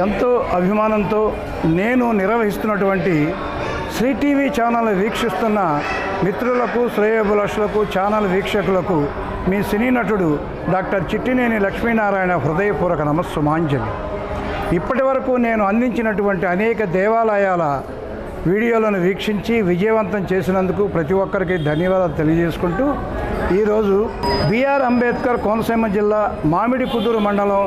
ఎంతో అభిమానంతో నేను నిర్వహిస్తున్నటువంటి శ్రీ టీవీ ఛానల్ వీక్షిస్తున్న మిత్రులకు, శ్రేయోభిలాషులకు, ఛానల్ వీక్షకులకు మీ సినీ నటుడు డాక్టర్ చిట్టినేని లక్ష్మీనారాయణ హృదయపూర్వక నమస్సుమాంజలి. ఇప్పటి వరకు నేను అందించినటువంటి అనేక దేవాలయాల వీడియోలను వీక్షించి విజయవంతం చేసినందుకు ప్రతి ఒక్కరికి ధన్యవాదాలు తెలియజేసుకుంటూ, ఈరోజు బిఆర్ అంబేద్కర్ కోనసీమ జిల్లా మామిడికుదురు మండలం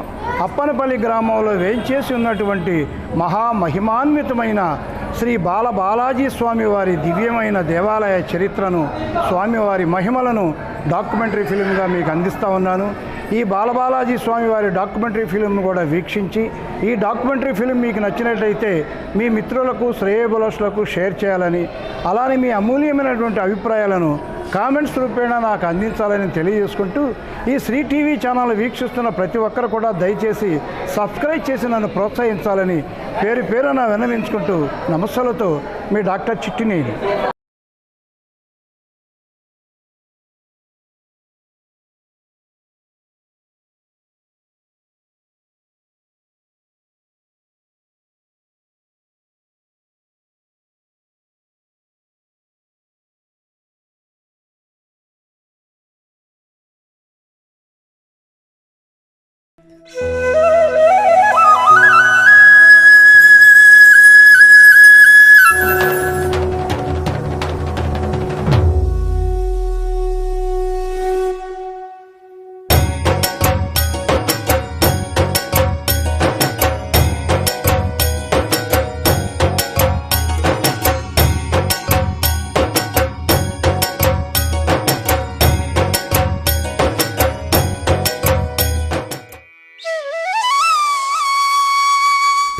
అప్పనపల్లి గ్రామంలో వేంచేసి ఉన్నటువంటి మహామహిమాన్వితమైన శ్రీ బాలబాలాజీ స్వామివారి దివ్యమైన దేవాలయ చరిత్రను, స్వామివారి మహిమలను డాక్యుమెంటరీ ఫిలింగా మీకు అందిస్తూ ఉన్నాను. ఈ బాలబాలాజీ స్వామివారి డాక్యుమెంటరీ ఫిలింను కూడా వీక్షించి, ఈ డాక్యుమెంటరీ ఫిలిం మీకు నచ్చినట్లయితే మీ మిత్రులకు, శ్రేయోభిలాషులకు షేర్ చేయాలని, అలానే మీ అమూల్యమైనటువంటి అభిప్రాయాలను కామెంట్స్ రూపేణా నాకు అందించాలని తెలియజేసుకుంటూ, ఈ శ్రీ టీవీ ఛానల్ వీక్షిస్తున్న ప్రతి ఒక్కరు కూడా దయచేసి సబ్స్క్రైబ్ చేసి నన్ను ప్రోత్సహించాలని పేరు పేరున విన్నవించుకుంటూ, నమస్సులతో మీ డాక్టర్ చిట్టినేని.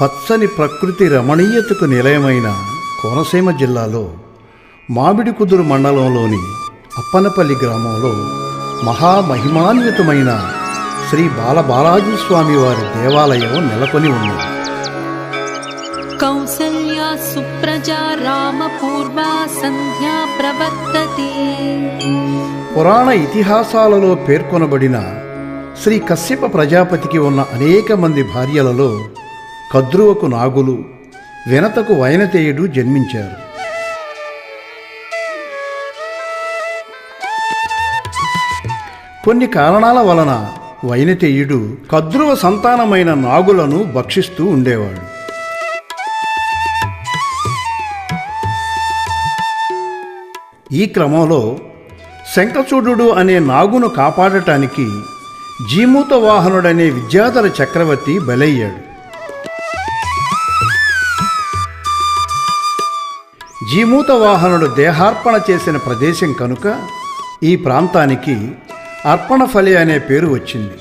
పచ్చని ప్రకృతి రమణీయతకు నిలయమైన కోనసీమ జిల్లాలో మామిడికుదురు మండలంలోని అప్పనపల్లి గ్రామంలో మహామహిమాన్వితమైన శ్రీ బాలబాలాజీ స్వామివారి దేవాలయం నెలకొని ఉన్నది. కౌసల్యా సుప్రజా రామ పూర్వా సంధ్యా ప్రవర్తతే. పురాణ ఇతిహాసాలలో పేర్కొనబడిన శ్రీ కశ్యప ప్రజాపతికి ఉన్న అనేక మంది భార్యలలో కద్రువకు నాగులు, వినతకు వైనతేయుడు జన్మించారు. కొన్ని కారణాల వలన వైనతేయుడు కద్రువ సంతానమైన నాగులను భక్షిస్తూ ఉండేవాడు. ఈ క్రమంలో శంఖచూడు అనే నాగును కాపాడటానికి జీమూత వాహనుడనే విద్యాధర చక్రవర్తి బలయ్యాడు. జీమూత వాహనుడు దేహార్పణ చేసిన ప్రదేశం కనుక ఈ ప్రాంతానికి అర్పణఫలి అనే పేరు వచ్చింది.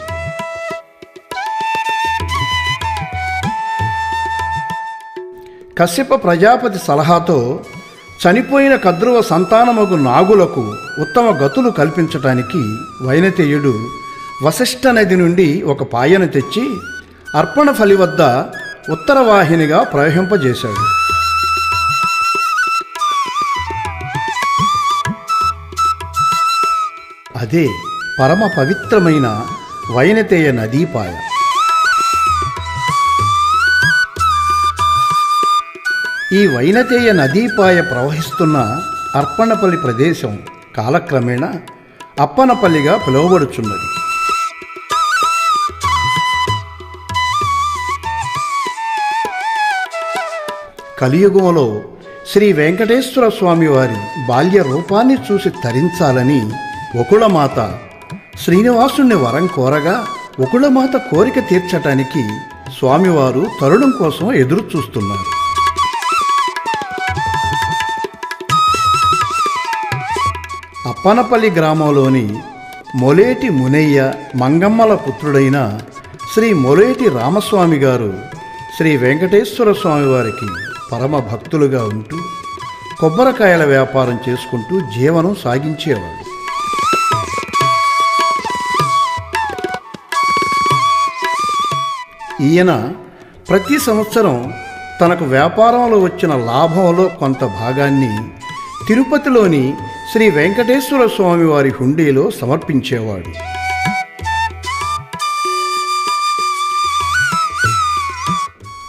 కశ్యప ప్రజాపతి సలహాతో చనిపోయిన కద్రువ సంతానమగు నాగులకు ఉత్తమ గతులు కల్పించటానికి వైనతేయుడు వశిష్ఠ నది నుండి ఒక పాయను తెచ్చి అర్పణఫలి వద్ద ఉత్తరవాహినిగా ప్రవహింపజేశాడు. అదే పరమ పవిత్రమైన వైనతేయ నదీపాయ. ఈ వైనతేయ నదీపాయ ప్రవహిస్తున్న అర్పణపల్లి ప్రదేశం కాలక్రమేణా అప్పనపల్లిగా పిలువబడుచున్నది. కలియుగంలో శ్రీ వెంకటేశ్వర స్వామి వారి బాల్య రూపాన్ని చూసి తరించాలని ఒకుళమాత శ్రీనివాసుని వరం కోరగా, ఒకుళమాత కోరిక తీర్చటానికి స్వామివారు తరుణం కోసం ఎదురు చూస్తున్నారు. అప్పనపల్లి గ్రామంలోని మొలేటి మునయ్య మంగమ్మల పుత్రుడైన శ్రీ మొలేటి రామస్వామి గారు శ్రీ వెంకటేశ్వర స్వామివారికి పరమ భక్తులుగా ఉంటూ కొబ్బరికాయల వ్యాపారం చేసుకుంటూ జీవనం సాగించేవాడు. ఈయన ప్రతి సంవత్సరం తనకు వ్యాపారంలో వచ్చిన లాభంలో కొంత భాగాన్ని తిరుపతిలోని శ్రీ వెంకటేశ్వర స్వామి వారి హుండీలో సమర్పించేవాడు.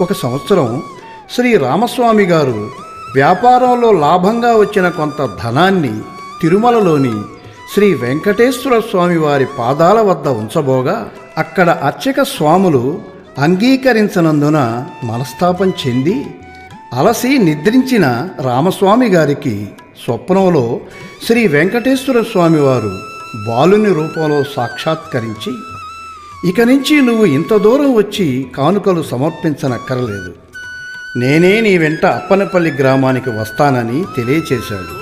ఒక సంవత్సరం శ్రీ రామస్వామి గారు వ్యాపారంలో లాభంగా వచ్చిన కొంత ధనాన్ని తిరుమలలోని శ్రీ వెంకటేశ్వర స్వామి వారి పాదాల వద్ద ఉంచబోగా అక్కడ అర్చక స్వాములు అంగీకరించనందున మనస్తాపం చెంది అలసి నిద్రించిన రామస్వామి గారికి స్వప్నంలో శ్రీ వెంకటేశ్వర స్వామి వారు బాలుని రూపంలో సాక్షాత్కరించి, ఇక నుంచి నువ్వు ఇంత దూరం వచ్చి కానుకలు సమర్పించనక్కరలేదు, నేనే నీ వెంట అప్పనపల్లి గ్రామానికి వస్తానని తెలియచేశాడు.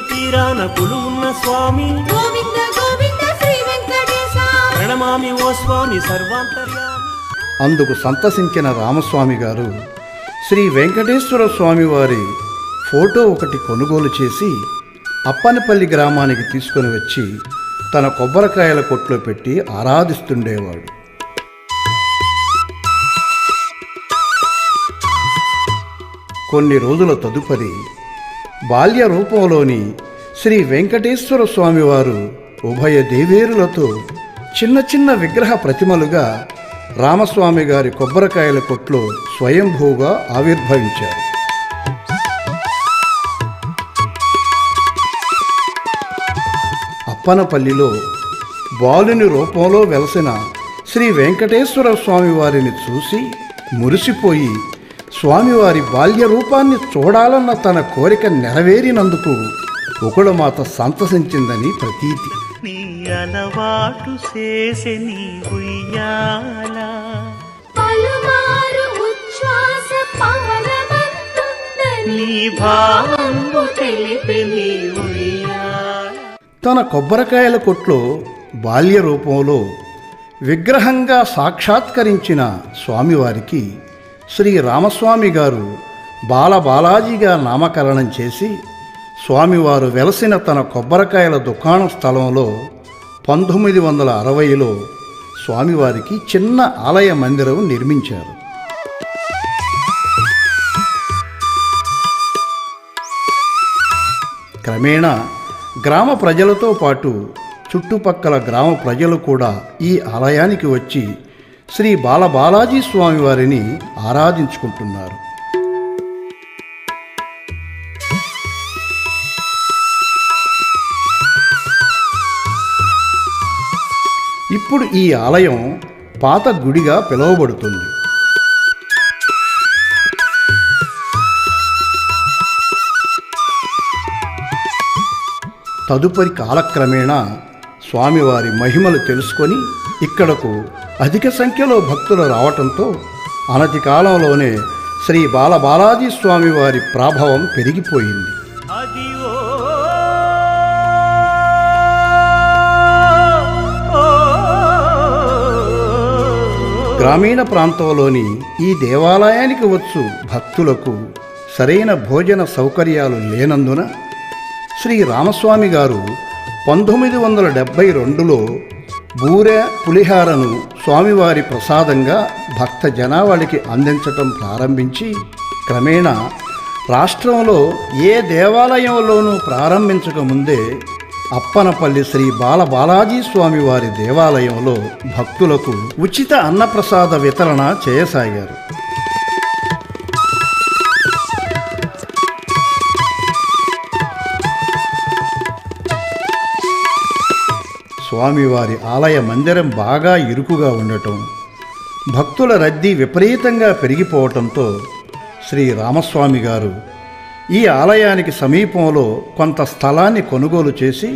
తీరాన కొలువున్న స్వామి గోవింద గోవింద శ్రీ వెంకటేశ ప్రణమామి ఓ స్వామి సర్వాంతర్యామి. అందుకు సంతసించిన రామస్వామి గారు శ్రీ వెంకటేశ్వర స్వామి వారి ఫోటో ఒకటి కొనుగోలు చేసి అప్పనపల్లి గ్రామానికి తీసుకొని వచ్చి తన కొబ్బరికాయల కొట్లో పెట్టి ఆరాధిస్తుండేవాడు. కొన్ని రోజుల తదుపరి బాల్య రూపంలోని శ్రీ వెంకటేశ్వర స్వామివారు ఉభయ దేవేరులతో చిన్న చిన్న విగ్రహ ప్రతిమలుగా రామస్వామి గారి కొబ్బరికాయల కొట్లో స్వయంభూగా ఆవిర్భవించారు. అప్పనపల్లిలో బాలుని రూపంలో వెలసిన శ్రీ వెంకటేశ్వర స్వామి వారిని చూసి మురిసిపోయి స్వామివారి బాల్య రూపాన్ని చూడాలన్న తన కోరిక నెరవేరినందుకు ఒకళమాత సంతసించిందని ప్రతీతి. నీ అలవాటు చేసే నీ ఉయ్యాల పలుమారు ఉచ్ఛ్వాస పవనమంతుందని నీ భావంబు తెలిపే నీ ఉయ్యాల. తన కొబ్బరికాయల కొట్లో బాల్య రూపంలో విగ్రహంగా సాక్షాత్కరించిన స్వామివారికి శ్రీ రామస్వామి గారు బాలబాలాజీగా నామకరణం చేసి స్వామివారు వెలసిన తన కొబ్బరికాయల దుకాణం స్థలంలో 1960లో స్వామివారికి చిన్న ఆలయ మందిరం నిర్మించారు. క్రమేణా గ్రామ ప్రజలతో పాటు చుట్టుపక్కల గ్రామ ప్రజలు కూడా ఈ ఆలయానికి వచ్చి శ్రీ బాలబాలాజీ స్వామివారిని ఆరాధించుకుంటున్నారు. ఇప్పుడు ఈ ఆలయం పాత గుడిగా పిలువబడుతుంది. తదుపరి కాలక్రమేణా స్వామివారి మహిమలు తెలుసుకొని ఇక్కడకు అధిక సంఖ్యలో భక్తులు రావటంతో అనతి కాలంలోనే శ్రీ బాలబాలాజీ స్వామివారి ప్రాభవం పెరిగిపోయింది. అది గ్రామీణ ప్రాంతంలోని ఈ దేవాలయానికి వచ్చు భక్తులకు సరైన భోజన సౌకర్యాలు లేనందున శ్రీ రామస్వామి గారు 1972లో బూరె పులిహారను స్వామివారి ప్రసాదంగా భక్త జనావళికి అందించటం ప్రారంభించి క్రమేణా రాష్ట్రంలో ఏ దేవాలయంలోనూ ప్రారంభించకముందే అప్పనపల్లి శ్రీ బాలబాలాజీ స్వామివారి దేవాలయంలో భక్తులకు ఉచిత అన్నప్రసాద వితరణ చేయసాగారు. స్వామివారి ఆలయ మందిరం బాగా ఇరుకుగా ఉండటం, భక్తుల రద్దీ విపరీతంగా పెరిగిపోవటంతో శ్రీ రామస్వామి గారు ఈ ఆలయానికి సమీపంలో కొంత స్థలాన్ని కొనుగోలు చేసి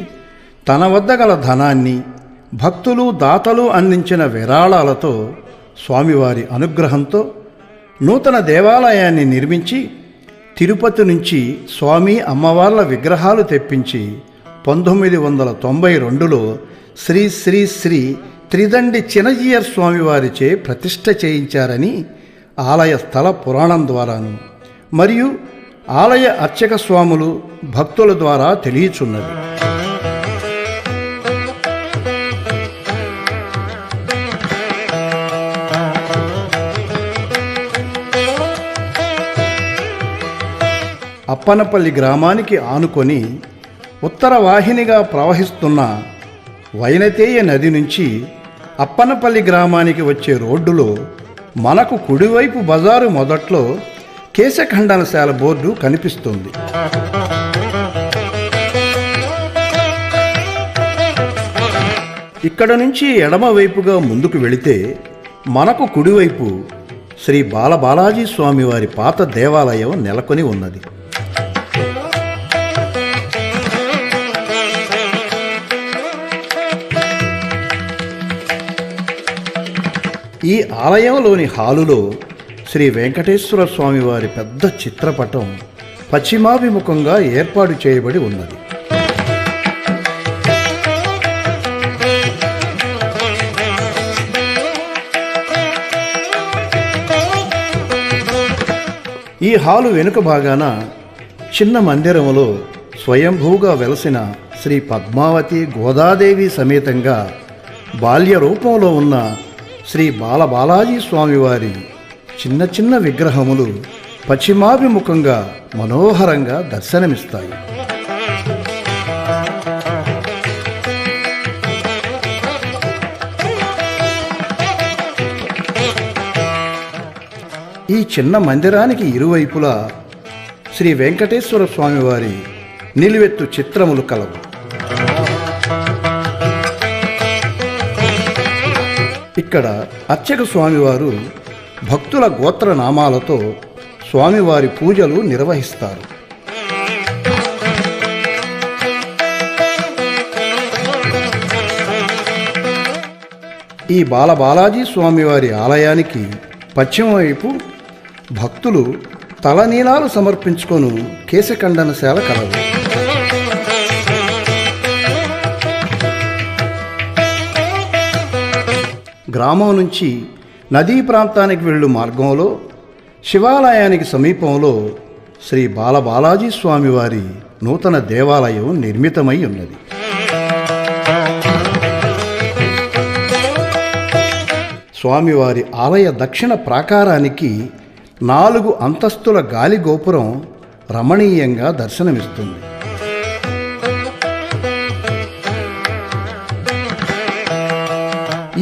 తన వద్ద గల ధనాన్ని భక్తులు దాతలు అందించిన విరాళాలతో స్వామివారి అనుగ్రహంతో నూతన దేవాలయాన్ని నిర్మించి తిరుపతి నుంచి స్వామి అమ్మవార్ల విగ్రహాలు తెప్పించి 1992లో శ్రీ శ్రీ శ్రీ త్రిదండి చినజీయర్ స్వామివారిచే ప్రతిష్ఠ చేయించారని ఆలయ స్థల పురాణం ద్వారాను మరియు ఆలయ అర్చక స్వాములు భక్తుల ద్వారా తెలియచున్నది. అప్పనపల్లి గ్రామానికి ఆనుకొని ఉత్తర వాహినిగా ప్రవహిస్తున్న వైనతేయ నది నుంచి అప్పనపల్లి గ్రామానికి వచ్చే రోడ్డులో మనకు కుడివైపు బజారు మొదట్లో కేశఖండనశాల బోర్డు కనిపిస్తుంది. ఇక్కడ నుంచి ఎడమవైపుగా ముందుకు వెళితే మనకు కుడివైపు శ్రీ బాలబాలాజీ స్వామివారి పాత దేవాలయం నెలకొని ఉన్నది. ఈ ఆలయంలోని హాలులో శ్రీ వెంకటేశ్వర స్వామివారి పెద్ద చిత్రపటం పశ్చిమాభిముఖంగా ఏర్పాటు చేయబడి ఉన్నది. ఈ హాలు వెనుక భాగాన చిన్న మందిరంలో స్వయంభూగా వెలసిన శ్రీ పద్మావతి గోదాదేవి సమేతంగా బాల్య రూపంలో ఉన్న శ్రీ బాలబాలాజీ స్వామివారి చిన్న చిన్న విగ్రహములు పశ్చిమాభిముఖంగా మనోహరంగా దర్శనమిస్తాయి. ఈ చిన్న మందిరానికి ఇరువైపులా శ్రీ వెంకటేశ్వర స్వామివారి నిలువెత్తు చిత్రములు కలవు. ఇక్కడ అర్చక స్వామివారు భక్తుల గోత్రనామాలతో స్వామివారి పూజలు నిర్వహిస్తారు. ఈ బాలబాలాజీ స్వామివారి ఆలయానికి పశ్చిమ వైపు భక్తులు తలనీలాలు సమర్పించుకొను కేశఖండనశాల కలదు. గ్రామం నుంచి నదీ ప్రాంతానికి వెళ్ళు మార్గంలో శివాలయానికి సమీపంలో శ్రీ బాలబాలాజీ స్వామివారి నూతన దేవాలయం నిర్మితమై ఉన్నది. స్వామివారి ఆలయ దక్షిణ ప్రాకారానికి 4 అంతస్తుల గాలి గోపురం రమణీయంగా దర్శనమిస్తుంది.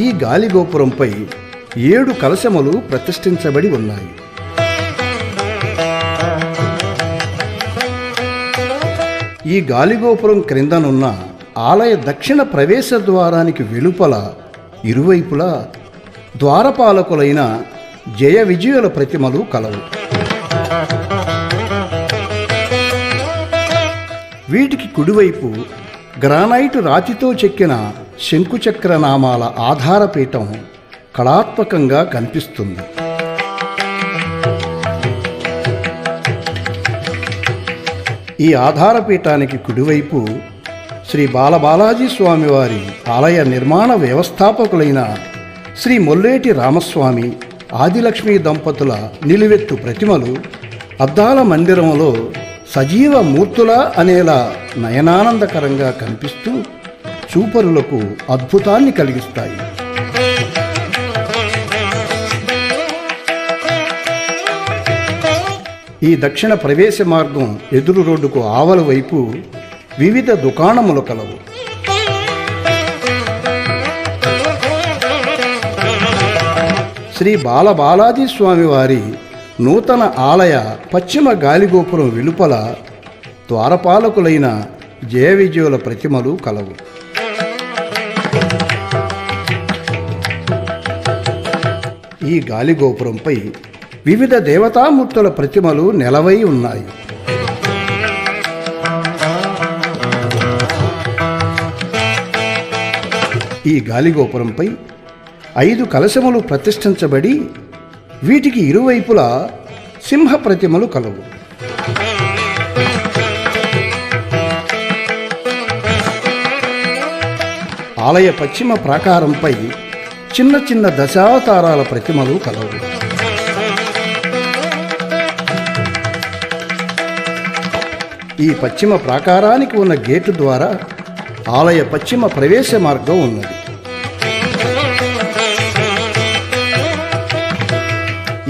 ఈ గాలి గోపురంపై 7 కలశములు ప్రతిష్ఠించబడి ఉన్నాయి. ఈ గాలిగోపురం క్రిందనున్న ఆలయ దక్షిణ ప్రవేశ ద్వారానికి వెలుపల ఇరువైపులా ద్వారపాలకులైన జయ విజయుల ప్రతిమలు కలవు. వీటికి కుడివైపు గ్రానైటు రాతితో చెక్కిన శంకుచక్ర నామాల ఆధారపీఠం కళాత్మకంగా కనిపిస్తుంది. ఈ ఆధారపీఠానికి కుడివైపు శ్రీ బాలబాలాజీ స్వామివారి ఆలయ నిర్మాణ వ్యవస్థాపకులైన శ్రీ మొల్లేటి రామస్వామి ఆదిలక్ష్మి దంపతుల నిలువెత్తు ప్రతిమలు అద్దాల మందిరంలో సజీవ మూర్తులా అనేలా నయనానందకరంగా కనిపిస్తూ చూపరులకు అద్భుతాన్ని కలిగిస్తాయి. ఈ దక్షిణ ప్రవేశ మార్గం ఎదురు రోడ్డుకు ఆవల వైపు వివిధ దుకాణములు కలవు. శ్రీ బాలబాలాజీ స్వామివారి నూతన ఆలయ పశ్చిమ గాలిగోపురం వెలుపల ద్వారపాలకులైన జయ విజయుల ప్రతిమలు కలవు. ఈ గాలిగోపురంపై వివిధ దేవతామూర్తుల ప్రతిమలు నెలవై ఉన్నాయి. ఈ గాలిగోపురంపై 5 కలశములు ప్రతిష్ఠించబడి వీటికి ఇరువైపులా సింహ ప్రతిమలు కలవు. ఆలయ పశ్చిమ ప్రాకారంపై చిన్న చిన్న దశావతారాల ప్రతిమలు కలవు. ఈ పశ్చిమ ప్రాకారానికి ఉన్న గేటు ద్వారా ఆలయ పశ్చిమ ప్రవేశ మార్గం ఉన్నది.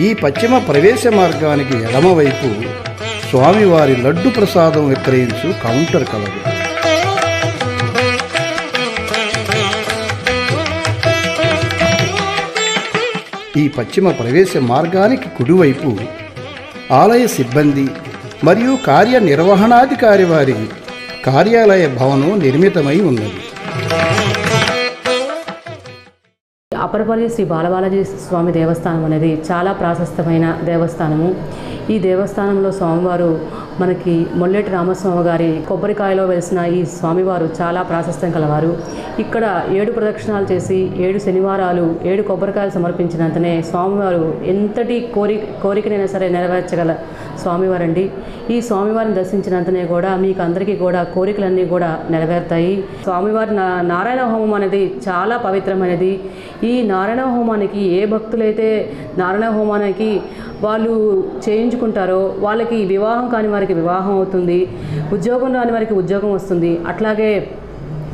ఈ పశ్చిమ ప్రవేశ మార్గానికి ఎడమవైపు స్వామివారి లడ్డు ప్రసాదం విక్రయించు కౌంటర్ కలదు. ఈ ఈ పశ్చిమ ప్రవేశ మార్గానికి కుడివైపు ఆలయ సిబ్బంది మరియు కార్యనిర్వహణాధికారి వారి కార్యాలయ భవనం నిర్మితమై ఉన్నది. అప్పరపల్లి శ్రీ బాలబాలాజీ స్వామి దేవస్థానం అనేది చాలా ప్రాశస్తమైన దేవస్థానము. ఈ దేవస్థానంలో స్వామివారు మనకి మొల్లెటి రామస్వామి గారి కొబ్బరికాయలో వెలిసిన ఈ స్వామివారు చాలా ప్రాశస్త్యం కలవారు. ఇక్కడ 7 ప్రదక్షిణాలు చేసి 7 శనివారాలు 7 కొబ్బరికాయలు సమర్పించినంతనే స్వామివారు ఎంతటి కోరికనైనా సరే నెరవేర్చగల స్వామివారండి. ఈ స్వామివారిని దర్శించినంతనే కూడా మీకు అందరికీ కూడా కోరికలన్నీ కూడా నెరవేరుతాయి. స్వామివారి నారాయణ హోమం అనేది చాలా పవిత్రమైనది. ఈ నారాయణ హోమానికి ఏ భక్తులైతే నారాయణ హోమానికి వాళ్ళు చేయించుకుంటారో వాళ్ళకి వివాహం కాని వారికి వివాహం అవుతుంది, ఉద్యోగం రాని వారికి ఉద్యోగం వస్తుంది. అట్లాగే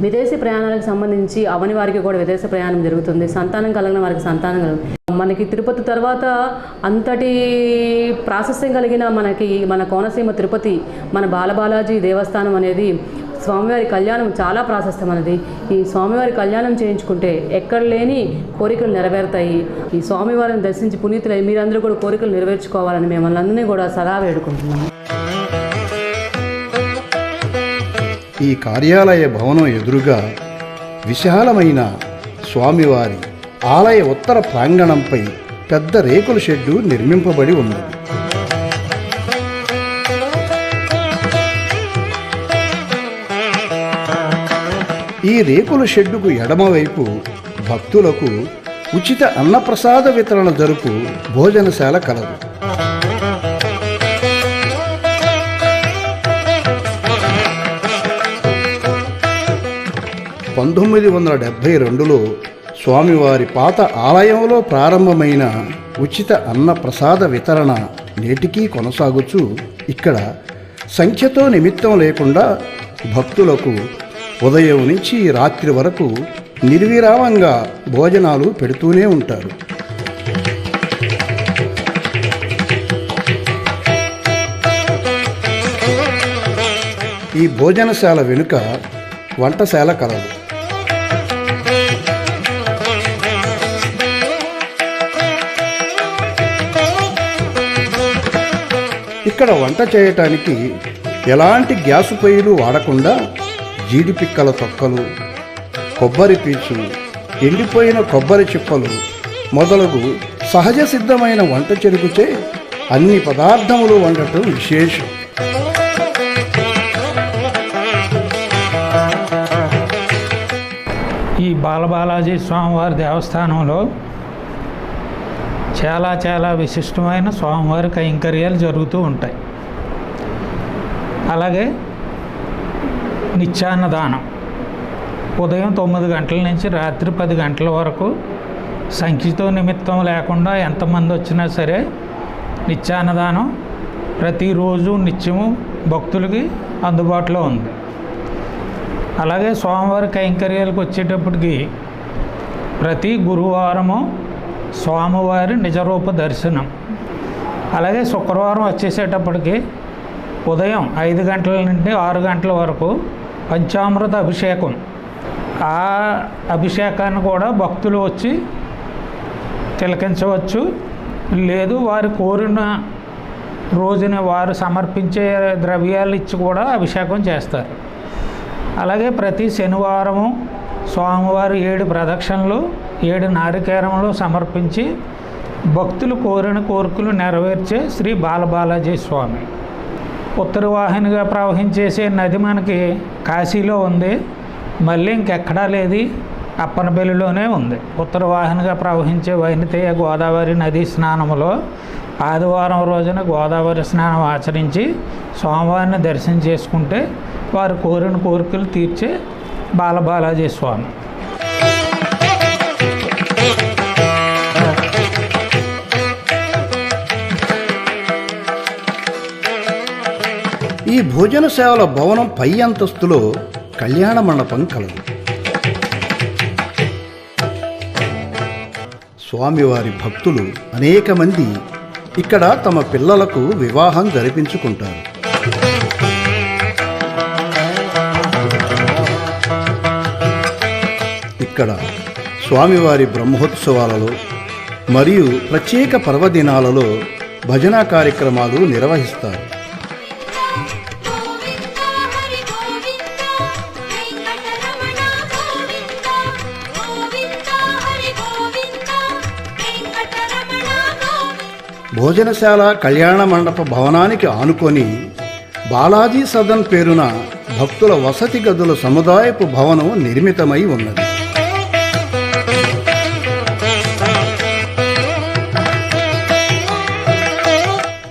విదేశీ ప్రయాణాలకు సంబంధించి అవని వారికి కూడా విదేశ ప్రయాణం జరుగుతుంది. సంతానం కలిగిన వారికి సంతానం కలుగుతుంది. మనకి తిరుపతి తర్వాత అంతటి ప్రాశస్త్యం కలిగిన మన కోనసీమ తిరుపతి మన బాలబాలాజీ దేవస్థానం అనేది స్వామివారి కళ్యాణం చాలా ప్రాశస్త్యమైనది. ఈ స్వామివారి కళ్యాణం చేయించుకుంటే ఎక్కడ లేని కోరికలు నెరవేరుతాయి. ఈ స్వామివారిని దర్శించి పునీతులై మీరందరూ కూడా కోరికలు నెరవేర్చుకోవాలని మిమ్మల్ని అందరినీ కూడా సదా వేడుకుంటున్నాము. ఈ కార్యాలయ భవనం ఎదురుగా విశాలమైన స్వామివారి ఆలయ ఉత్తర ప్రాంగణంపై పెద్ద రేకుల షెడ్డు నిర్మింపబడి ఉన్నది. ఈ రేకుల షెడ్డుకు ఎడమవైపు భక్తులకు ఉచిత అన్నప్రసాద వితరణ జరుపు భోజనశాల కలదు. (1972లో స్వామివారి పాత ఆలయంలో ప్రారంభమైన ఉచిత అన్న ప్రసాద వితరణ నేటికీ కొనసాగుచూ ఇక్కడ సంఖ్యతో నిమిత్తం లేకుండా భక్తులకు ఉదయం నుంచి రాత్రి వరకు నిర్విరామంగా భోజనాలు పెడుతూనే ఉంటారు. ఈ భోజనశాల వెనుక వంటశాల కలదు. ఇక్కడ వంట చేయటానికి ఎలాంటి గ్యాసు పొయ్యిలు వాడకుండా జీడిపిక్కల తొక్కలు, కొబ్బరి పీచు, ఎండిపోయిన కొబ్బరి చిప్పలు మొదలగు సహజ సిద్ధమైన వంట చెరుకుచే అన్ని పదార్థములు వండటం విశేషం. ఈ బాలబాలాజీ స్వామివారి దేవస్థానంలో చాలా విశిష్టమైన స్వామివారి కైంకర్యాలు జరుగుతూ ఉంటాయి. అలాగే నిత్యాన్నదానం ఉదయం 9 గంటల నుంచి రాత్రి 10 గంటల వరకు సంఖ్యతో నిమిత్తం లేకుండా ఎంతమంది వచ్చినా సరే నిత్యాన్నదానం ప్రతిరోజు నిత్యము భక్తులకి అందుబాటులో ఉంది. అలాగే స్వామివారి కైంకర్యాలకు వచ్చేటప్పటికి ప్రతి గురువారము స్వామివారి నిజరూప దర్శనం. అలాగే శుక్రవారం వచ్చేసేటప్పటికి ఉదయం 5 గంటల నుండి 6 గంటల వరకు పంచామృత అభిషేకం. ఆ అభిషేకాన్ని కూడా భక్తులు వచ్చి తిలకించవచ్చు, లేదు వారు కోరిన రోజున వారు సమర్పించే ద్రవ్యాలు ఇచ్చి కూడా అభిషేకం చేస్తారు. అలాగే ప్రతి శనివారము స్వామివారు 7 ప్రదక్షిణలు 7 నారికేరములు సమర్పించి భక్తులు కోరిన కోరికలు నెరవేర్చే శ్రీ బాలబాలాజీ స్వామి. ఉత్తర వాహినిగా ప్రవహించేసే నది మనకి కాశీలో ఉంది, మళ్ళీ ఇంకెక్కడా లేదు, అప్పనపల్లిలోనే ఉంది. ఉత్తర వాహినిగా ప్రవహించే వైనతేయ గోదావరి నదీ స్నానములో ఆదివారం రోజున గోదావరి స్నానం ఆచరించి స్వామివారిని దర్శనం చేసుకుంటే వారు కోరిన కోరికలు తీర్చే బాలబాలాజీ స్వామి. ఈ భోజనశాల భవనం పై అంతస్తులో కళ్యాణ మండపం కలదు. స్వామివారి భక్తులు అనేక మంది ఇక్కడ తమ పిల్లలకు వివాహం జరిపించుకుంటారు. ఇక్కడ స్వామివారి బ్రహ్మోత్సవాలలో మరియు ప్రత్యేక పర్వదినాలలో భజనా కార్యక్రమాలు నిర్వహిస్తారు. గోవింద హరి గోవింద వెంకటరమణ గోవింద గోవింద హరి గోవింద వెంకటరమణ గోవింద. భోజనశాల కళ్యాణ మండప భవనానికి ఆనుకొని బాలాజీ సదన్ పేరున భక్తుల వసతి గదుల సముదాయపు భవనం నిర్మితమై ఉన్నది.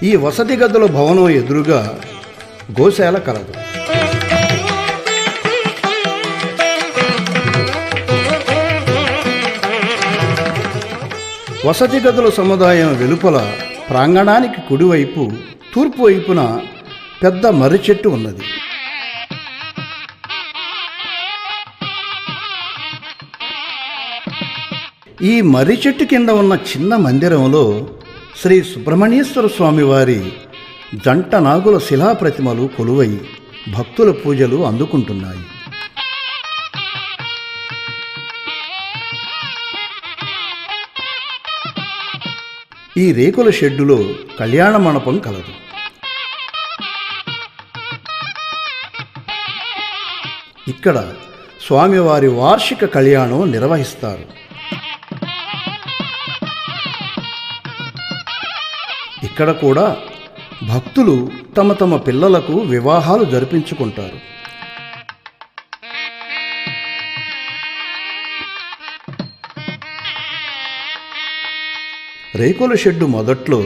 ఈ వసతి గదుల భవనం ఎదురుగా గోశాల కలదు. వసతి గదుల సముదాయం వెలుపల ప్రాంగణానికి కుడివైపు తూర్పు వైపున పెద్ద మర్రి చెట్టు ఉన్నది. ఈ మర్రి చెట్టు కింద ఉన్న చిన్న మందిరంలో శ్రీ సుబ్రహ్మణ్యేశ్వర స్వామి వారి జంట నాగుల శిలాప్రతిమలు కొలువై భక్తుల పూజలు అందుకుంటున్నాయి. ఈ రేకుల షెడ్డులో కళ్యాణ మండపం కలదు. ఇక్కడ స్వామివారి వార్షిక కళ్యాణం నిర్వహిస్తారు. ఇక్కడ కూడా భక్తులు తమ తమ పిల్లలకు వివాహాలు జరిపించుకుంటారు. రేకుల షెడ్డు మొదట్లో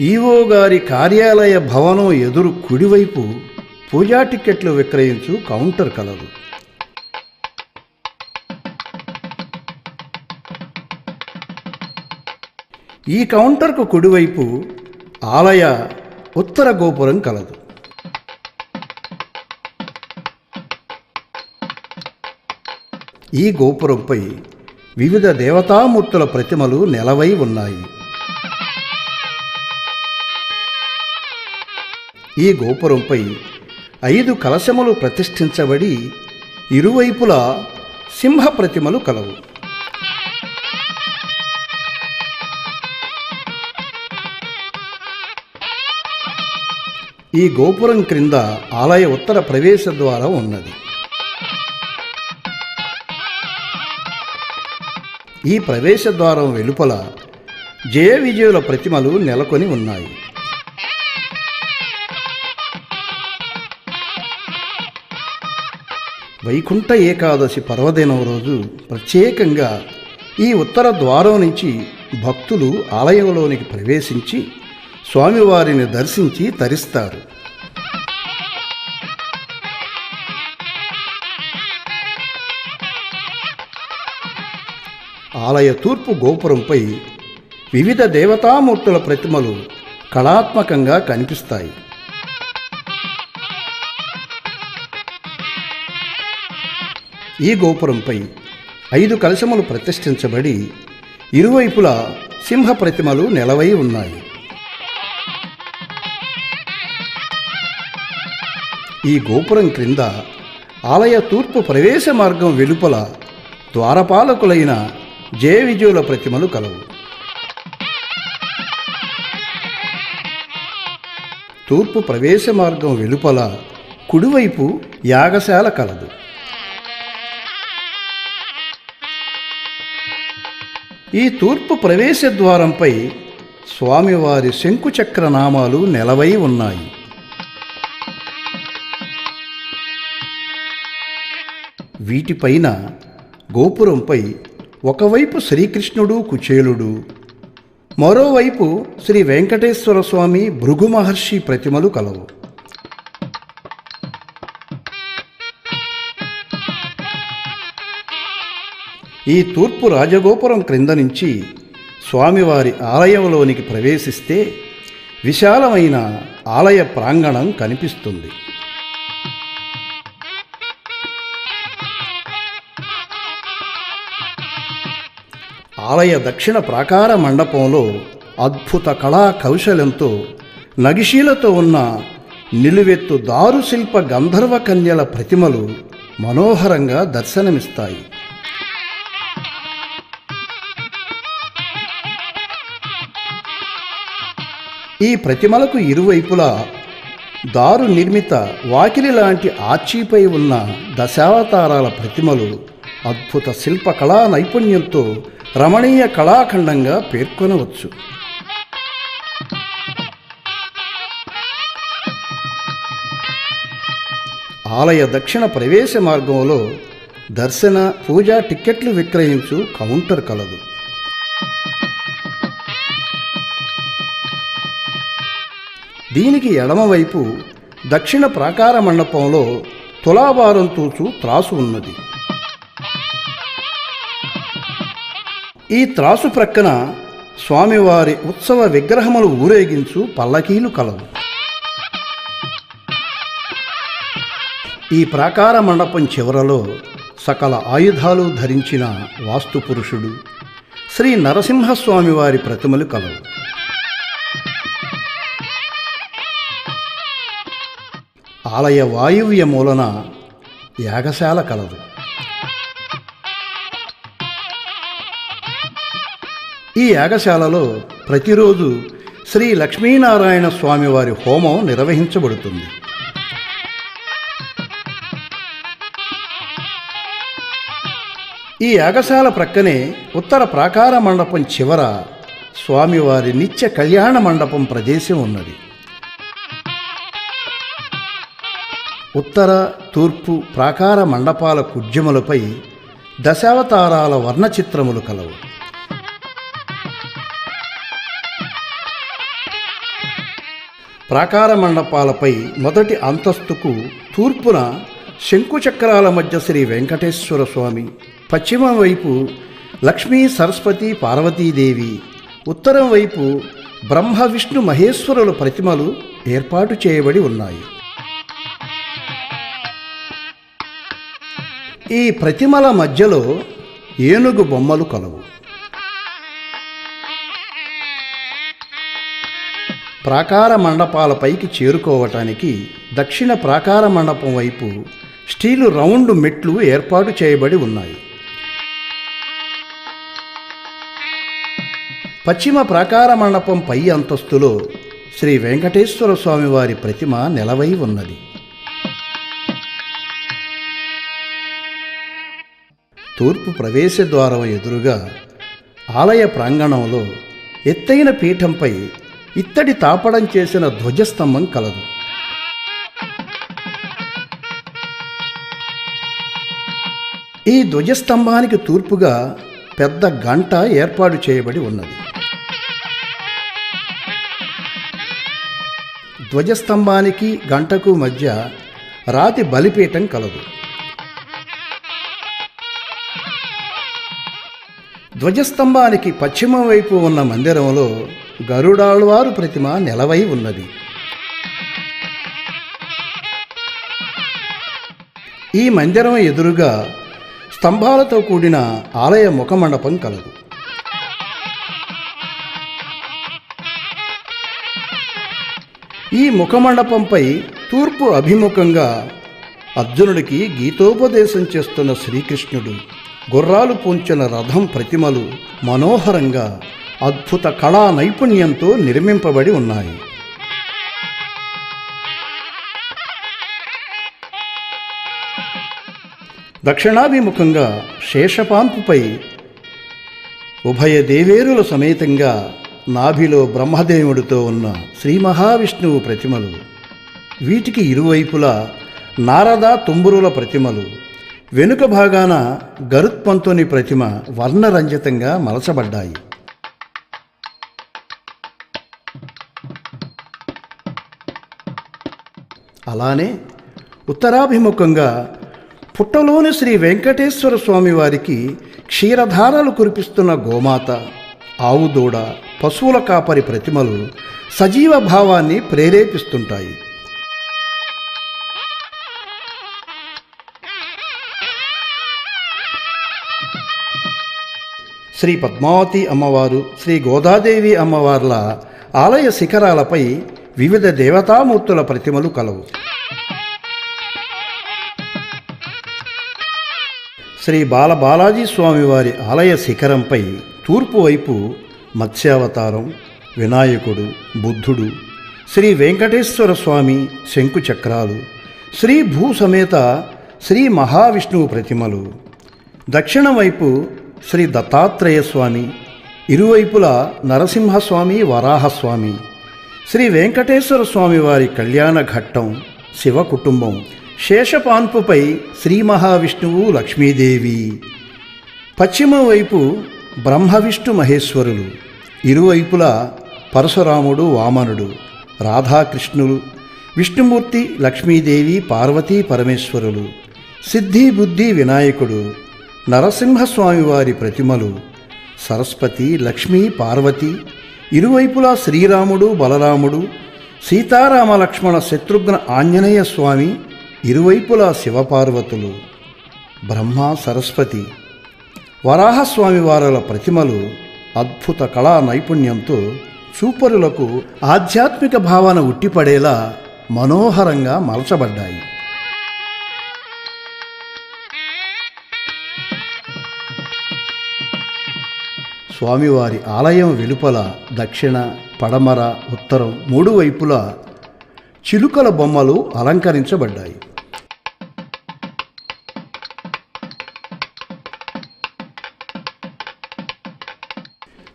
ఈవో గారి కార్యాలయ భవనం ఎదురు కుడివైపు పూజా టిక్కెట్లు విక్రయించు కౌంటర్ కలదు. ఈ కౌంటర్కు కుడివైపు ఆలయ ఉత్తర గోపురం కలదు. ఈ గోపురంపై వివిధ దేవతామూర్తుల ప్రతిమలు నెలవై ఉన్నాయి. ఈ గోపురంపై 5 కలశములు ప్రతిష్ఠించబడి ఇరువైపులా సింహ ప్రతిమలు కలవు. ఈ గోపురం క్రింద ఆలయ ఉత్తర ప్రవేశ ద్వారం ఉన్నది. ఈ ప్రవేశ ద్వారం వెలుపల జయ విజయుల ప్రతిమలు నెలకొని ఉన్నాయి. వైకుంఠ ఏకాదశి పర్వదినం రోజు ప్రత్యేకంగా ఈ ఉత్తర ద్వారం నుంచి భక్తులు ఆలయంలోనికి ప్రవేశించి స్వామివారిని దర్శించి తరిస్తారు. ఆలయ తూర్పు గోపురంపై వివిధ దేవతామూర్తుల ప్రతిమలు కళాత్మకంగా కనిపిస్తాయి. ఈ గోపురంపై 5 కలశములు ప్రతిష్ఠించబడి ఇరువైపులా సింహ ప్రతిమలు నెలవై ఉన్నాయి. ఈ గోపురం క్రింద ఆలయ తూర్పు ప్రవేశ మార్గం వెలుపల ద్వారపాలకులైన జయ విజయుల ప్రతిమలు కలవు. తూర్పు ప్రవేశ మార్గం వెలుపల కుడివైపు యాగశాల కలదు. ఈ తూర్పు ప్రవేశ ద్వారంపై స్వామివారి శంకుచక్ర నామాలు నెలవై ఉన్నాయి. వీటిపైన గోపురంపై ఒకవైపు శ్రీకృష్ణుడు కుచేలుడు, మరోవైపు శ్రీ వెంకటేశ్వర స్వామి భృగు మహర్షి ప్రతిమలు కలవు. ఈ తూర్పు రాజగోపురం క్రింద నుంచి స్వామివారి ఆలయంలోనికి ప్రవేశిస్తే విశాలమైన ఆలయ ప్రాంగణం కనిపిస్తుంది. ఆలయ దక్షిణ ప్రాకార మండపంలో అద్భుత కళా కౌశలంతో నగిశీలతో ఉన్న నిలువెత్తు దారుశిల్ప గంధర్వ కన్యల ప్రతిమలు మనోహరంగా దర్శనమిస్తాయి. ఈ ప్రతిమలకు ఇరువైపులా దారు నిర్మిత వాకిలి లాంటి ఆర్చీపై ఉన్న దశావతారాల ప్రతిమలు అద్భుత శిల్పకళా నైపుణ్యంతో రమణీయ కళాఖండంగా పేర్కొనవచ్చు. ఆలయ దక్షిణ ప్రవేశ మార్గంలో దర్శన పూజా టిక్కెట్లు విక్రయించు కౌంటర్ కలదు. దీనికి ఎడమవైపు దక్షిణ ప్రాకార మండపంలో తులాభారం తూచు త్రాసు ఉన్నది. ఈ త్రాసు ప్రక్కన స్వామివారి ఉత్సవ విగ్రహములు ఊరేగించు పల్లకీలు కలవు. ఈ ప్రాకార మండపం చివరలో సకల ఆయుధాలు ధరించిన వాస్తు పురుషుడు శ్రీ నరసింహస్వామివారి ప్రతిమలు కలవు. ఆలయ వాయువ్య మూలన యాగశాల కలదు. ఈ యాగశాలలో ప్రతిరోజు శ్రీ లక్ష్మీనారాయణ స్వామివారి హోమం నిర్వహించబడుతుంది. ఈ యాగశాల ప్రక్కనే ఉత్తర ప్రాకార మండపం చివర స్వామివారి నిత్య కళ్యాణ మండపం ప్రదేశం ఉన్నది. ఉత్తర తూర్పు ప్రాకార మండపాల కుడ్యములపై దశావతారాల వర్ణచిత్రములు కలవు. ప్రాకార మండపాలపై మొదటి అంతస్తుకు తూర్పున శంకుచక్రాల మధ్య శ్రీ వెంకటేశ్వర స్వామి, పశ్చిమం వైపు లక్ష్మీ సరస్వతి పార్వతీదేవి, ఉత్తరం వైపు బ్రహ్మ విష్ణు మహేశ్వరుల ప్రతిమలు ఏర్పాటు చేయబడి ఉన్నాయి. ఈ ప్రతిమల మధ్యలో ఏనుగు బొమ్మలు కలవు. ప్రాకార మండపాలపైకి చేరుకోవటానికి దక్షిణ ప్రాకార మండపం వైపు స్టీలు రౌండ్ మెట్లు ఏర్పాటు చేయబడి ఉన్నాయి. పశ్చిమ ప్రాకార మండపం పై అంతస్తులో శ్రీ వెంకటేశ్వర స్వామివారి ప్రతిమ నెలవై ఉన్నది. తూర్పు ప్రవేశ ద్వారం ఎదురుగా ఆలయ ప్రాంగణంలో ఎత్తైన పీఠంపై ఇత్తడి తాపడం చేసిన ధ్వజస్తంభం కలదు. ఈ ధ్వజస్తంభానికి తూర్పుగా పెద్ద గంట ఏర్పాటు చేయబడి ఉన్నది. ధ్వజస్తంభానికి గంటకు మధ్య రాతి బలిపీఠం కలదు. ధ్వజస్తంభానికి పశ్చిమ వైపు ఉన్న మందిరంలో గరుడాళ్వారు ప్రతిమ నెలవై ఉన్నది. ఈ మందిరం ఎదురుగా స్తంభాలతో కూడిన ఆలయ ముఖమండపం కలదు. ఈ ముఖమండపంపై తూర్పు అభిముఖంగా అర్జునుడికి గీతోపదేశం చేస్తున్న శ్రీకృష్ణుడు, గుర్రాలు పూంచిన రథం ప్రతిమలు మనోహరంగా అద్భుత కళా నైపుణ్యంతో నిర్మింపబడి ఉన్నాయి. దక్షిణాభిముఖంగా శేషపాన్పుపై ఉభయ దేవేరుల సమేతంగా నాభిలో బ్రహ్మదేవుడితో ఉన్న శ్రీ మహావిష్ణువు ప్రతిమలు, వీటికి ఇరువైపులా నారద తుంబురుల ప్రతిమలు, వెనుక భాగాన గరుత్మంతుని ప్రతిమ వర్ణరంజితంగా మలచబడ్డాయి. అలానే ఉత్తరాభిముఖంగా పుట్టలోని శ్రీ వెంకటేశ్వర స్వామి వారికి క్షీరధారలు కురిపిస్తున్న గోమాత, ఆవుదూడ, పశువుల కాపరి ప్రతిమలు సజీవ భావాన్ని ప్రేరేపిస్తుంటాయి. శ్రీ పద్మావతి అమ్మవారు, శ్రీ గోదాదేవి అమ్మవార్ల ఆలయ శిఖరాలపై వివిధ దేవతామూర్తుల ప్రతిమలు కలవు. శ్రీ బాలబాలాజీ స్వామివారి ఆలయ శిఖరంపై తూర్పు వైపు మత్స్యావతారం, వినాయకుడు, బుద్ధుడు, శ్రీ వెంకటేశ్వర స్వామి శంకు చక్రాలు, శ్రీ భూసమేత శ్రీ మహావిష్ణువు ప్రతిమలు, దక్షిణం వైపు శ్రీ దత్తాత్రేయ స్వామి, ఇరువైపులా నరసింహస్వామి, వరాహస్వామి, శ్రీ వెంకటేశ్వర స్వామి వారి కళ్యాణ ఘట్టం, శివ కుటుంబం, శేషపాన్పుపై శ్రీ మహావిష్ణువు, లక్ష్మీదేవి, పశ్చిమ వైపు బ్రహ్మ విష్ణు మహేశ్వరులు, ఇరువైపులా పరశురాముడు, వామనుడు, రాధాకృష్ణులు, విష్ణుమూర్తి, లక్ష్మీదేవి, పార్వతీ పరమేశ్వరులు, సిద్ధి బుద్ధి వినాయకుడు, నరసింహస్వామి వారి ప్రతిమలు, సరస్వతి, లక్ష్మీ, పార్వతి, ఇరువైపులా శ్రీరాముడు, బలరాముడు, సీతారామ లక్ష్మణ శత్రుఘ్న ఆంజనేయ స్వామి, ఇరువైపులా శివపార్వతులు, బ్రహ్మ, సరస్వతి, వరాహస్వామి వారల ప్రతిమలు అద్భుత కళా నైపుణ్యంతో చూపరులకు ఆధ్యాత్మిక భావన ఉట్టిపడేలా మనోహరంగా మలచబడ్డాయి. స్వామివారి ఆలయం వెలుపల దక్షిణ, పడమర, ఉత్తరం మూడు వైపులా చిలుకల బొమ్మలు అలంకరించబడ్డాయి.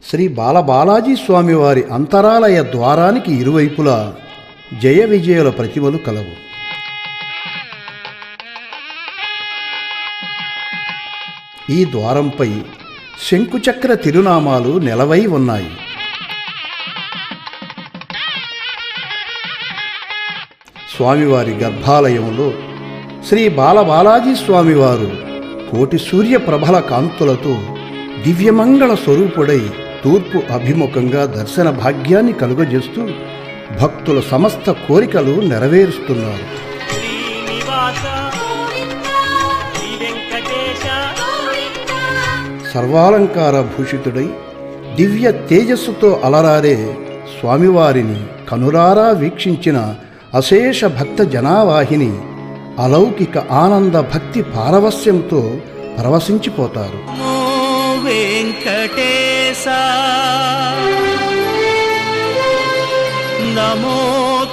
శ్రీ బాలబాలాజీ స్వామివారి అంతరాలయ ద్వారానికి ఇరువైపులా జయ విజయుల ప్రతిమలు కలవు. ఈ ద్వారంపై శంకుచక్ర తిరునామాలు నెలవై ఉన్నాయి. స్వామివారి గర్భాలయంలో శ్రీ బాలబాలాజీ స్వామివారు కోటి సూర్యప్రభల కాంతులతో దివ్యమంగళ స్వరూపుడై తూర్పు అభిముఖంగా దర్శన భాగ్యాన్ని కలుగజేస్తూ భక్తుల సమస్త కోరికలు నెరవేరుస్తున్నారు. శ్రీనివాస శ్రీ వెంకటేశ సర్వాలంకార భూషితుడై దివ్య తేజస్సుతో అలరారే స్వామివారిని కనులారా వీక్షించిన అశేష భక్త జనావాహిని అలౌకిక ఆనంద భక్తి పారవస్యంతో పరవశించిపోతారు. వెంకటేశ నమో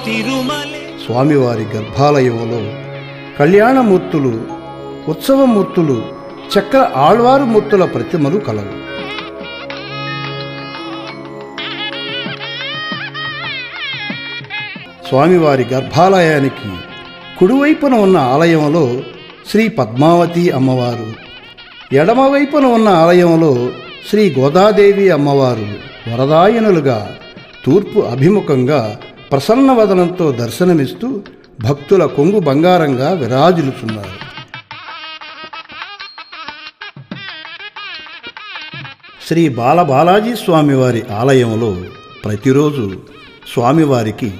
తిరుమల. స్వామివారి గర్భాలయంలో కళ్యాణమూర్తులు, ఉత్సవమూర్తులు, చక్ర ఆళ్వారు మూర్తుల ప్రతిమలు కలవు. స్వామివారి గర్భాలయానికి కుడివైపున ఉన్న ఆలయంలో శ్రీ పద్మావతి అమ్మవారు, ఎడమవైపున ఉన్న ఆలయంలో శ్రీ గోదాదేవి అమ్మవారు వరదాయనులుగా తూర్పు అభిముఖంగా ప్రసన్నవదనంతో దర్శనమిస్తూ భక్తుల కొంగు బంగారంగా విరాజిల్లుతున్నారు. శ్రీ బాలబాలాజీ స్వామివారి ఆలయంలో ప్రతిరోజు స్వామివారికి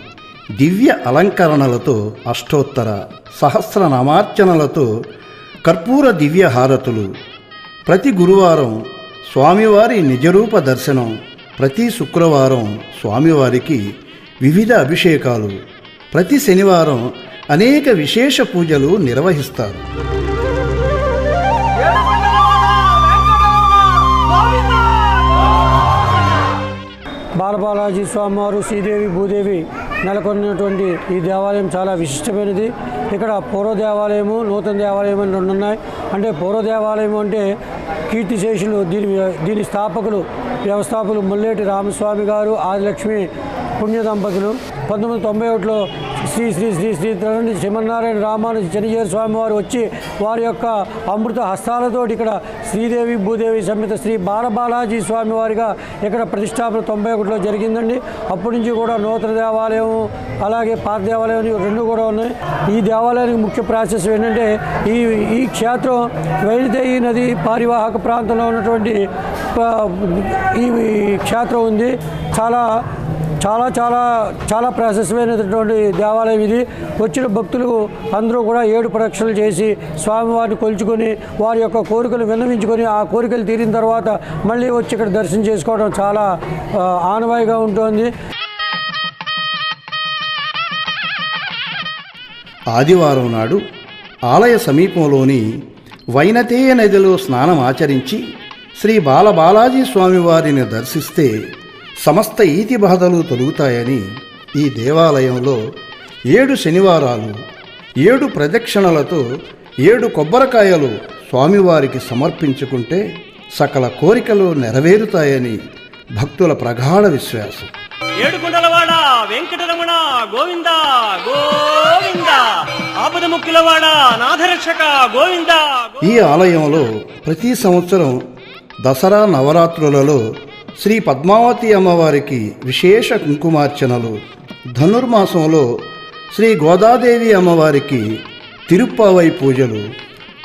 దివ్య అలంకరణలతో అష్టోత్తర సహస్రనామార్చనలతో కర్పూర దివ్య హారతులు, ప్రతి గురువారం స్వామివారి నిజరూప దర్శనం, ప్రతి శుక్రవారం స్వామివారికి వివిధ అభిషేకాలు, ప్రతి శనివారం అనేక విశేష పూజలు నిర్వహిస్తారు. బాలబాలాజీ స్వామివారు, శ్రీదేవి, భూదేవి నెలకొన్నటువంటి ఈ దేవాలయం చాలా విశిష్టమైనది. ఇక్కడ పూర్వ దేవాలయము, నూతన దేవాలయం అని రెండు ఉన్నాయి. అంటే పూర్వ దేవాలయం అంటే కీర్తిశేషులు దీని స్థాపకులు, వ్యవస్థాపకులు ముల్లేటి రామస్వామి గారు, ఆదిలక్ష్మి పుణ్య దంపతులు. 1991లో శ్రీ శ్రీ శ్రీ శ్రీ శ్రీమన్నారాయణ రామానుజ చెనిజేరు స్వామి వారు వచ్చి వారి యొక్క అమృత హస్తాలతోటి ఇక్కడ శ్రీదేవి, భూదేవి సమేత శ్రీ బాలబాలాజీ స్వామి వారిగా ఇక్కడ ప్రతిష్టాపన 91లో జరిగిందండి. అప్పటి నుంచి కూడా నూతన దేవాలయం అలాగే పాత దేవాలయం రెండు కూడా ఉన్నాయి. ఈ దేవాలయానికి ముఖ్య ప్రాశస్యం ఏంటంటే ఈ క్షేత్రం వైనతేయి నది పారివాహక ప్రాంతంలో ఉన్నటువంటి ఈ క్షేత్రం ఉంది. చాలా చాలా చాలా చాలా ప్రశస్తమైనటువంటి దేవాలయం ఇది. వచ్చిన భక్తులు అందరూ కూడా 7 ప్రదక్షిణలు చేసి స్వామివారిని కొలుచుకొని వారి యొక్క కోరికలు విన్నవించుకొని ఆ కోరికలు తీరిన తర్వాత మళ్ళీ వచ్చి ఇక్కడ దర్శనం చేసుకోవడం చాలా ఆనవాయిగా ఉంటుంది. ఆదివారం నాడు ఆలయ సమీపంలోని వైనతేయ నదిలో స్నానం ఆచరించి శ్రీ బాలబాలాజీ స్వామివారిని దర్శిస్తే సమస్త ఈతి బాధలు తొలుగుతాయని ఈ దేవాలయంలో 7 శనివారాలు 7 ప్రదక్షిణలతో 7 కొబ్బరికాయలు స్వామివారికి సమర్పించుకుంటే సకల కోరికలు నెరవేరుతాయని భక్తుల ప్రగాఢ విశ్వాసం. ఏడుకొండలవాడ వెంకటరమణ గోవింద గోవింద, ఆపద ముక్కులవాడ నాథరక్షక గోవింద. ఈ ఆలయంలో ప్రతి సంవత్సరం దసరా నవరాత్రులలో శ్రీ పద్మావతి అమ్మవారికి విశేష కుంకుమార్చనలు, ధనుర్మాసంలో శ్రీ గోదాదేవి అమ్మవారికి తిరుప్పావై పూజలు,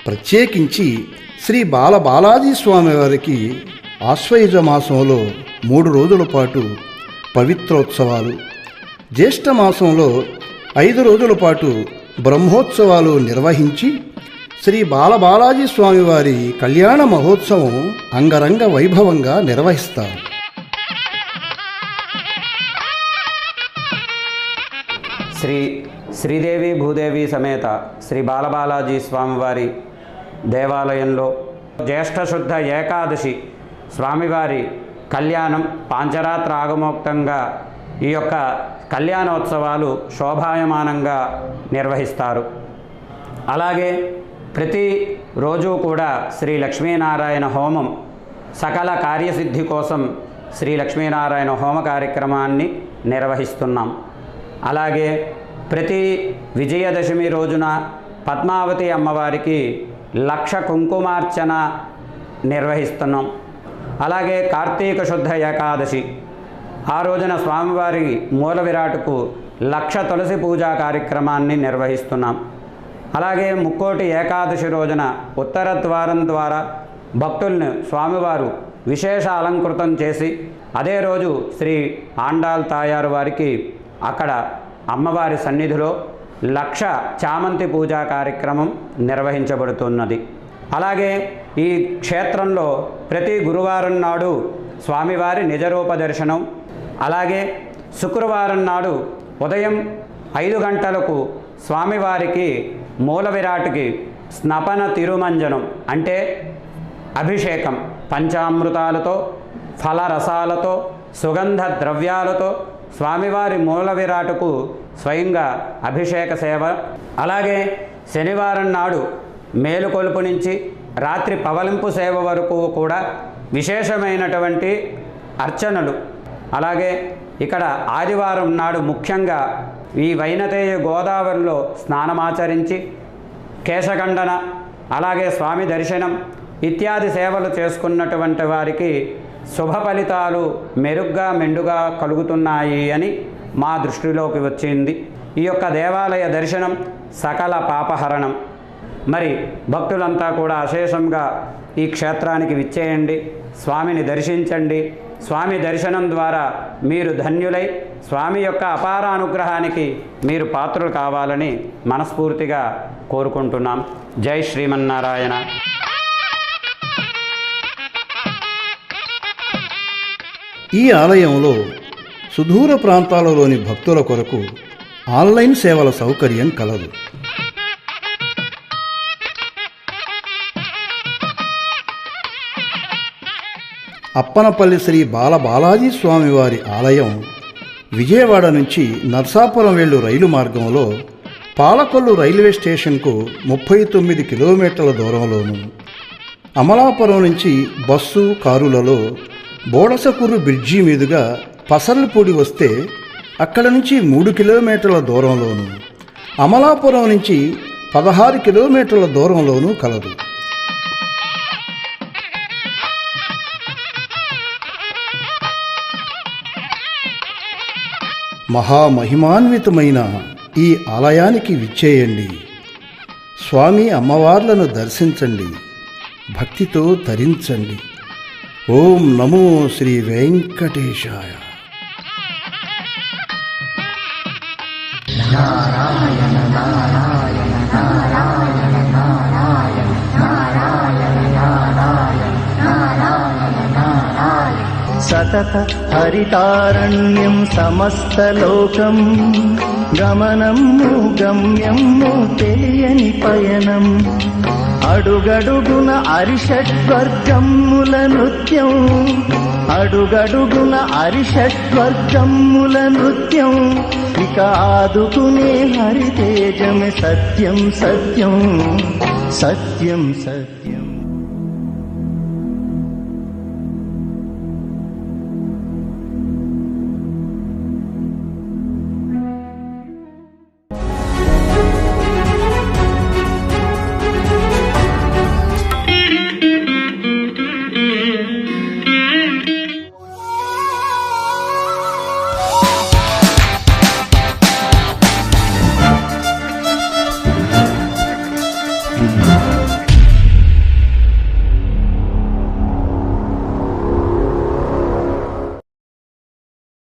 ప్రత్యేకించి శ్రీ బాలబాలాజీ స్వామివారికి ఆశ్వయుజ మాసంలో 3 రోజుల పాటు పవిత్రోత్సవాలు, జ్యేష్ఠ మాసంలో 5 రోజుల పాటు బ్రహ్మోత్సవాలు నిర్వహించి శ్రీ బాలబాలాజీ స్వామివారి కళ్యాణ మహోత్సవం అంగరంగ వైభవంగా నిర్వహిస్తారు. శ్రీదేవి భూదేవి సమేత శ్రీ బాలబాలాజీ స్వామివారి దేవాలయంలో జ్యేష్ఠ శుద్ధ ఏకాదశి స్వామివారి కళ్యాణం పాంచరాత్ర ఆగమోక్తంగా ఈ యొక్క కళ్యాణోత్సవాలు శోభాయమానంగా నిర్వహిస్తారు. అలాగే ప్రతి రోజు కూడా శ్రీ లక్ష్మీనారాయణ హోమం, సకల కార్యసిద్ధి కోసం శ్రీ లక్ష్మీనారాయణ హోమ కార్యక్రమాన్ని నిర్వహిస్తున్నాం. అలాగే ప్రతి విజయదశమి రోజున పద్మావతి అమ్మవారికి 1,00,000 కుంకుమార్చన నిర్వహిస్తున్నాం. అలాగే కార్తీక శుద్ధ ఏకాదశి ఆ రోజున స్వామివారి మూల విరాటుకు 1,00,000 తులసి పూజా కార్యక్రమాన్ని నిర్వహిస్తున్నాం. అలాగే ముక్కోటి ఏకాదశి రోజున ఉత్తర ద్వారం ద్వారా భక్తులను స్వామివారు విశేష అలంకృతం చేసి అదే రోజు శ్రీ ఆండాల్ తాయారు వారికి అక్కడ అమ్మవారి సన్నిధిలో 1,00,000 చామంతి పూజా కార్యక్రమం నిర్వహించబడుతున్నది. అలాగే ఈ క్షేత్రంలో ప్రతి గురువారం నాడు స్వామివారి నిజరూప దర్శనం, అలాగే శుక్రవారం నాడు ఉదయం 5 గంటలకు స్వామివారికి మూల విరాట్కి స్నపన తిరుమంజనం అంటే అభిషేకం, పంచామృతాలతో ఫలరసాలతో సుగంధ ద్రవ్యాలతో స్వామివారి మూల విరాటుకు స్వయంగా అభిషేక సేవ. అలాగే శనివారం నాడు మేలుకొలుపు నుంచి రాత్రి పవలింపు సేవ వరకు కూడా విశేషమైనటువంటి అర్చనలు. అలాగే ఇక్కడ ఆదివారం నాడు ముఖ్యంగా ఈ వైనతేయ గోదావరిలో స్నానమాచరించి కేశఖండన, అలాగే స్వామి దర్శనం ఇత్యాది సేవలు చేసుకున్నటువంటి వారికి శుభ ఫలితాలు మెరుగ్గా మెండుగా కలుగుతున్నాయి అని మా దృష్టిలోకి వచ్చింది. ఈ యొక్క దేవాలయ దర్శనం సకల పాపహరణం. మరి భక్తులంతా కూడా అశేషంగా ఈ క్షేత్రానికి విచ్చేయండి, స్వామిని దర్శించండి. స్వామి దర్శనం ద్వారా మీరు ధన్యులై స్వామి యొక్క అపార అనుగ్రహానికి మీరు పాత్రులు కావాలని మనస్ఫూర్తిగా కోరుకుంటున్నాం. జై శ్రీమన్నారాయణ. ఈ ఆలయంలో సుదూర ప్రాంతాలలోని భక్తుల కొరకు ఆన్లైన్ సేవల సౌకర్యం కలదు. అప్పనపల్లి శ్రీ బాలబాలాజీ స్వామివారి ఆలయం విజయవాడ నుంచి నర్సాపురం వెళ్ళు రైలు మార్గంలో పాలకొల్లు రైల్వే స్టేషన్కు 39 కిలోమీటర్ల దూరంలోను, అమలాపురం నుంచి బస్సు కారులలో బోడసకూరు బ్రిడ్జి మీదుగా పసర్లపూడి వస్తే అక్కడ నుంచి 3 కిలోమీటర్ల దూరంలోను, అమలాపురం నుంచి 16 కిలోమీటర్ల దూరంలోనూ కలదు. మహామహిమాన్వితమైన ఈ ఆలయానికి విచ్చేయండి. స్వామి అమ్మవార్లను దర్శించండి, భక్తితో తరించండి. ఓం నమో శ్రీ వెంకటేశాయ. నారాయణ నారాయణ నారాయణ నారాయణ నారాయణ నారాయణ నారాయణ నారాయణ. సతత హరితారణ్యం సమస్తలోకం గమనము గమ్యము తెలియని పయనం. అడుగడుగున అరిషడ్వర్గముల నృత్యం అడుగడుగున అరిషడ్వర్గమ్ముల నృత్యం ఇక ఆదుకునే హరితేజమే సత్యం సత్యం సత్యం సత్యం